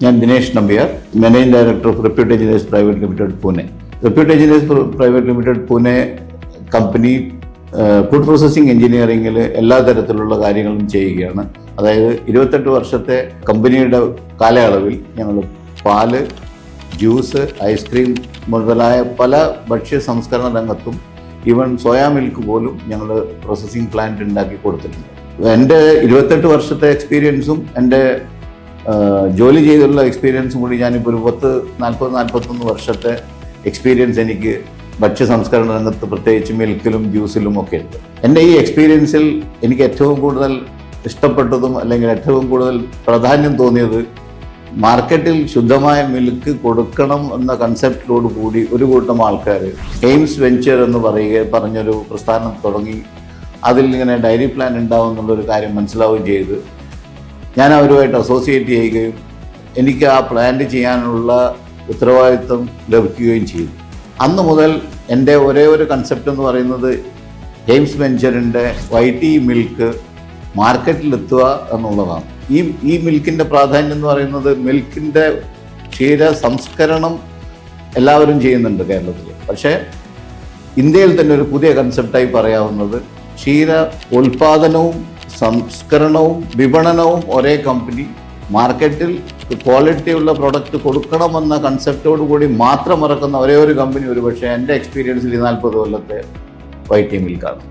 ഞാൻ Dinesh Nambiar, managing director of repute engineers private limited Pune. Repute engineers private limited Pune company food processing എഞ്ചിനീയറിംഗിൽ എല്ലാ തരത്തിലുള്ള കാര്യങ്ങളും ചെയ്യുകയാണ്. അതായത് 28 വർഷത്തെ കമ്പനിയുടെ കാലയളവിൽ ഞങ്ങൾ പാല്, ജ്യൂസ്, ഐസ്ക്രീം മുതലായ പല ഭക്ഷ്യ സംസ്കരണ രംഗത്തും ഈവൻ സോയാ മിൽക്ക് പോലും ഞങ്ങൾ പ്രോസസ്സിംഗ് പ്ലാന്റ് ഉണ്ടാക്കി കൊടുത്തിട്ടുണ്ട്. എൻ്റെ 28 വർഷത്തെ എക്സ്പീരിയൻസും എൻ്റെ ജോലി ചെയ്തുള്ള എക്സ്പീരിയൻസും കൂടി ഞാനിപ്പോൾ ഒരു 40-41 വർഷത്തെ എക്സ്പീരിയൻസ് എനിക്ക് ഭക്ഷ്യ സംസ്കരണ രംഗത്ത് പ്രത്യേകിച്ച് മിൽക്കിലും ജ്യൂസിലും ഒക്കെ ഉണ്ട്. എൻ്റെ ഈ എക്സ്പീരിയൻസിൽ എനിക്ക് ഏറ്റവും കൂടുതൽ ഇഷ്ടപ്പെട്ടതും അല്ലെങ്കിൽ ഏറ്റവും കൂടുതൽ പ്രാധാന്യം തോന്നിയത് മാർക്കറ്റിൽ ശുദ്ധമായ മിൽക്ക് കൊടുക്കണം എന്ന കൺസെപ്റ്റിലോട് കൂടി ഒരു കൂട്ടം ആൾക്കാർ എയിംസ് വെഞ്ചർ എന്ന് പറഞ്ഞൊരു പ്രസ്ഥാനം തുടങ്ങി അതിൽ ഇങ്ങനെ ഡയറി പ്ലാൻ ഉണ്ടാവും എന്നുള്ളൊരു കാര്യം മനസ്സിലാവുകയും ചെയ്ത് ഞാൻ അവരുമായിട്ട് അസോസിയേറ്റ് ചെയ്യുകയും എനിക്ക് ആ പ്ലാന്റ് ചെയ്യാനുള്ള ഉത്തരവാദിത്വം ലഭിക്കുകയും ചെയ്തു. അന്ന് മുതൽ എൻ്റെ ഒരേ ഒരു കൺസെപ്റ്റ് എന്ന് പറയുന്നത് എയിംസ് വെഞ്ചറിൻ്റെ വൈറ്റി മിൽക്ക് മാർക്കറ്റിലെത്തുക എന്നുള്ളതാണ്. ഈ മിൽക്കിൻ്റെ പ്രാധാന്യം എന്ന് പറയുന്നത് മിൽക്കിൻ്റെ ക്ഷീര സംസ്കരണം എല്ലാവരും ചെയ്യുന്നുണ്ട് കേരളത്തിൽ. പക്ഷേ ഇന്ത്യയിൽ തന്നെ ഒരു പുതിയ കൺസെപ്റ്റായി പറയാവുന്നത് ക്ഷീര ഉൽപാദനവും സംസ്കരണവും വിപണനവും ഒരേ കമ്പനി മാർക്കറ്റിൽ ക്വാളിറ്റിയുള്ള പ്രൊഡക്റ്റ് കൊടുക്കണമെന്ന കൺസെപ്റ്റോടു കൂടി മാത്രം ഇറക്കുന്ന ഒരേ ഒരു കമ്പനി ഒരുപക്ഷെ എൻ്റെ എക്സ്പീരിയൻസിൽ 40 കൊല്ലത്തെ വൈറ്റി മിൽക്കാണ്.